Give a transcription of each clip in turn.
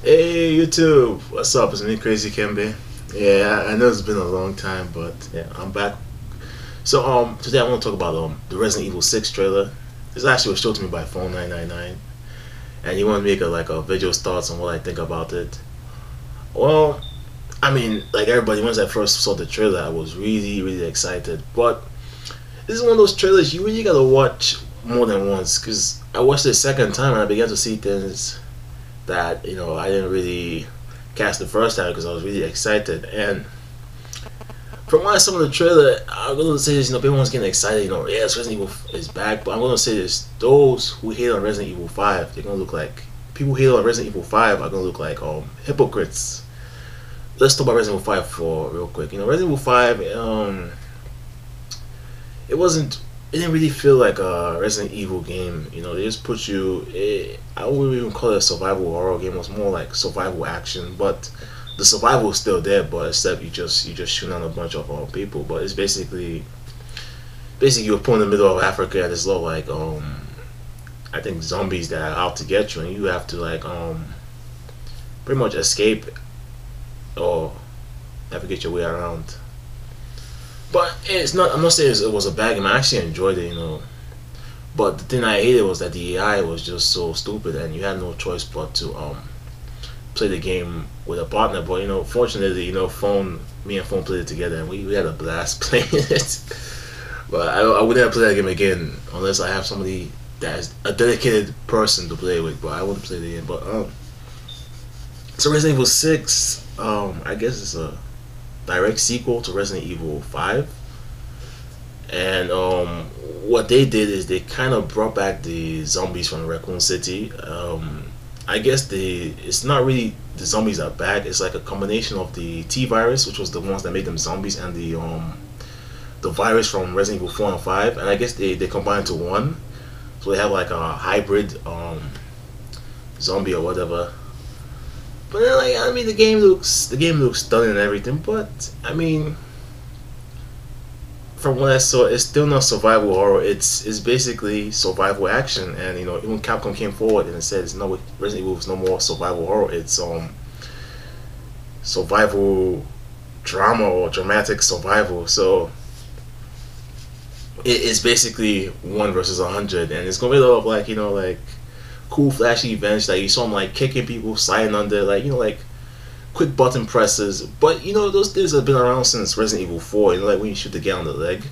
Hey YouTube, what's up? It's me, Crazy Kembe. Yeah, I know it's been a long time, but yeah, I'm back. So today I want to talk about the Resident Evil 6 trailer. This actually was shown to me by Phone 999, and he wanted to make a video thoughts on what I think about it. Well, I mean, like everybody, once I first saw the trailer, I was really excited. But this is one of those trailers you really gotta watch more than once, because I watched it a second time and I began to see things that I didn't really catch the first time because I was really excited. And from what I saw in the trailer, I'm gonna say this: everyone's getting excited. Yes, Resident Evil is back, but I'm gonna say this: those who hate on Resident Evil 5, they're gonna look like people who hate on Resident Evil 5 are gonna look like hypocrites. Let's talk about Resident Evil 5 for real quick. Resident Evil 5, it wasn't. It didn't really feel like a Resident Evil game. They just put you. I wouldn't even call it a survival horror game. It was more like survival action, but the survival is still there. But except you just shoot on a bunch of people. But it's basically you're put in the middle of Africa and there's a lot of I think zombies that are out to get you, and you have to pretty much escape or navigate your way around. But it's not. I'm not saying it was a bad game. I actually enjoyed it. But the thing I hated was that the AI was just so stupid, and you had no choice but to play the game with a partner. But fortunately, me and Phone played it together, and we had a blast playing it. But I would never play that game again unless I have somebody that is a dedicated person to play with. But I wouldn't play the game. But so Resident Evil 6, I guess it's a direct sequel to Resident Evil 5, and what they did is they kind of brought back the zombies from Raccoon City. I guess it's not really the zombies are back. It's like a combination of the T virus, which was the ones that made them zombies, and the virus from Resident Evil 4 and 5, and I guess they combined to one, so they have like a hybrid zombie or whatever. But then, I mean, the game looks stunning and everything. But I mean, from what I saw, it's still not survival horror. It's basically survival action. And even Capcom came forward and said, "No, Resident Evil is no more survival horror. It's survival drama or dramatic survival." So it's basically 1 versus 100, and it's gonna be a lot of like cool flashy events. Like you saw him kicking people, sliding under, like quick button presses. But those things have been around since Resident Evil 4. Like when you shoot the guy on the leg,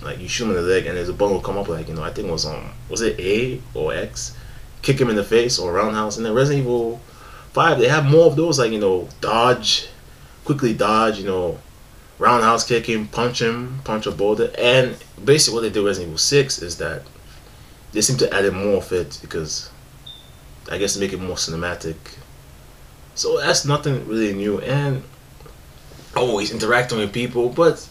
like you shoot him in the leg and there's a button will come up, I think it was it A or X, kick him in the face, or roundhouse. And then Resident Evil 5, they have more of those, dodge, quickly dodge, roundhouse kick him, punch a boulder. And basically what they do with Resident Evil 6 is that they seem to add in more of it, because I guess to make it more cinematic. So that's nothing really new, and always interacting with people. But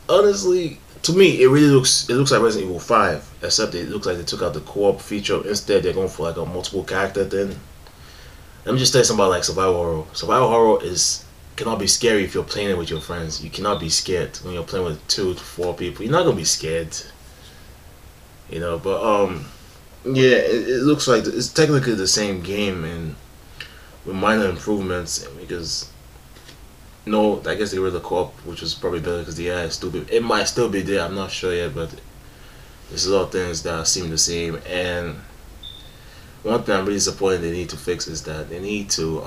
honestly, to me, it looks like Resident Evil 5, except it looks like they took out the co-op feature. Instead, they're going for a multiple character thing. Let me just tell you something about survival horror. Survival horror cannot be scary if you're playing it with your friends. You cannot be scared when you're playing with 2 to 4 people. You're not gonna be scared. But yeah, it looks like it's technically the same game, and with minor improvements, because I guess they were the co-op, which was probably better because the AI is stupid. It might still be there, I'm not sure yet, but there's a lot of things that seem the same. And one thing I'm really disappointed they need to fix is that they need to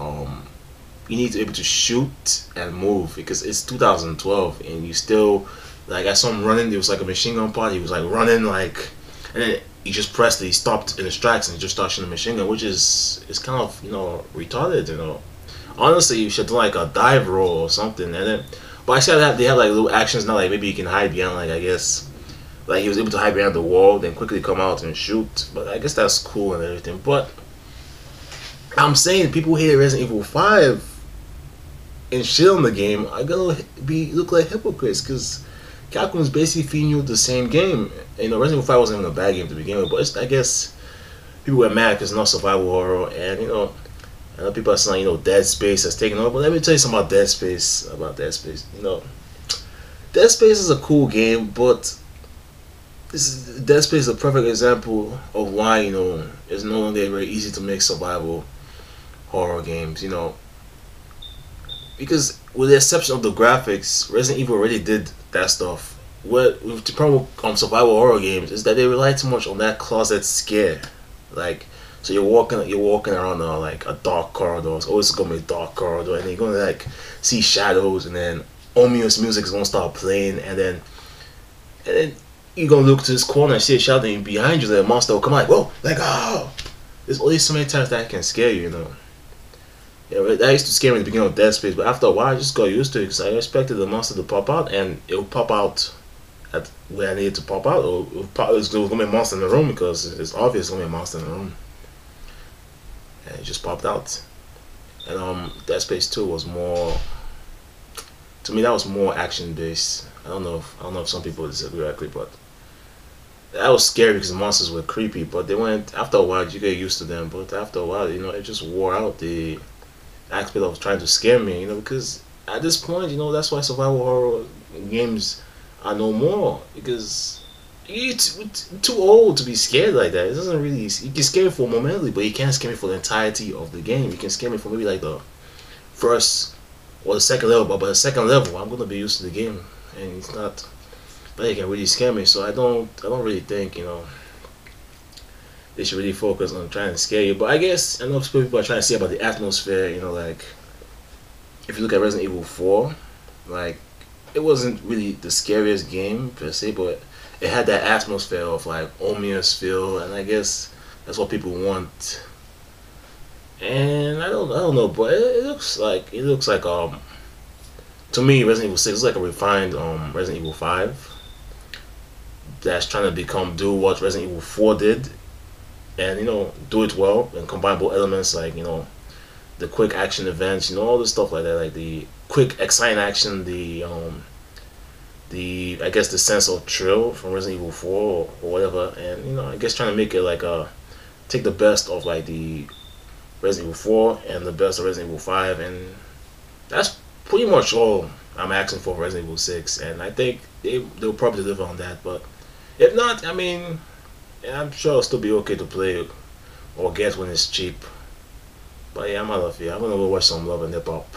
you need to be able to shoot and move, because it's 2012 and you still, I saw him running. There was a machine gun part. He was running and then he just pressed it, he stopped in his tracks and he just started shooting a machine gun, which is kind of retarded. Honestly, you should do a dive roll or something. And then, but I said that they have little actions now, maybe you can hide behind, I guess, he was able to hide behind the wall, then quickly come out and shoot. But I guess that's cool and everything. But I'm saying people who hated Resident Evil 5 and shit on the game are gonna look like hypocrites, because Capcom is basically feeding you the same game. Resident Evil 5 wasn't even a bad game to begin with, but I guess people were mad because it's not survival horror. And I know people are saying Dead Space has taken over, but let me tell you something about Dead Space. Dead Space is a cool game, but Dead Space is a perfect example of why it's no longer very easy to make survival horror games. Because with the exception of the graphics, Resident Evil already did that stuff. What with the problem on survival horror games is that they rely too much on that closet scare. Like, so you're walking around like a dark corridor. It's always gonna be a dark corridor, and you're gonna like see shadows, and then ominous music is gonna start playing, and then you're gonna look to this corner and see a shadow, and behind you, the monster will come like, whoa, like oh. There's only so many times that can scare you. Yeah, that used to scare me at the beginning of Dead Space, but after a while, I just got used to it because I expected the monster to pop out, and it would pop out at where I needed to pop out, or it was going to be a monster in the room because it's obvious going to be a monster in the room. And it just popped out. And Dead Space 2 was more, to me, that was more action based. I don't know if some people disagree actually, but that was scary because the monsters were creepy. But they went after a while, you get used to them. But after a while, it just wore out the aspect of trying to scare me, because at this point, that's why survival horror games are no more, because you're too old to be scared like that. It doesn't really, you can scare me for momentarily, but you can't scare me for the entirety of the game. You can scare me for maybe like the first or the second level, but by the second level, I'm gonna be used to the game, and it's not that it can really scare me. So I don't really think they should really focus on trying to scare you. But I guess I know people are trying to say about the atmosphere. Like if you look at Resident Evil 4, like it wasn't really the scariest game per se, but it had that atmosphere of like ominous feel, and I guess that's what people want. And I don't know, but it looks like to me Resident Evil 6 is like a refined Resident Evil 5 that's trying to do what Resident Evil 4 did, and do it well and combine both elements, like the quick action events, all the stuff like that, like the quick exciting action, the I guess the sense of thrill from Resident Evil 4 or whatever, and I guess trying to make it like take the best of like the Resident Evil 4 and the best of Resident Evil 5, and that's pretty much all I'm asking for Resident Evil 6, and I think they'll probably deliver on that. But if not, I mean, yeah, I'm sure it'll still be okay to play or get when it's cheap. But yeah, I'm out of here. I'm gonna go watch some Love and Hip Hop.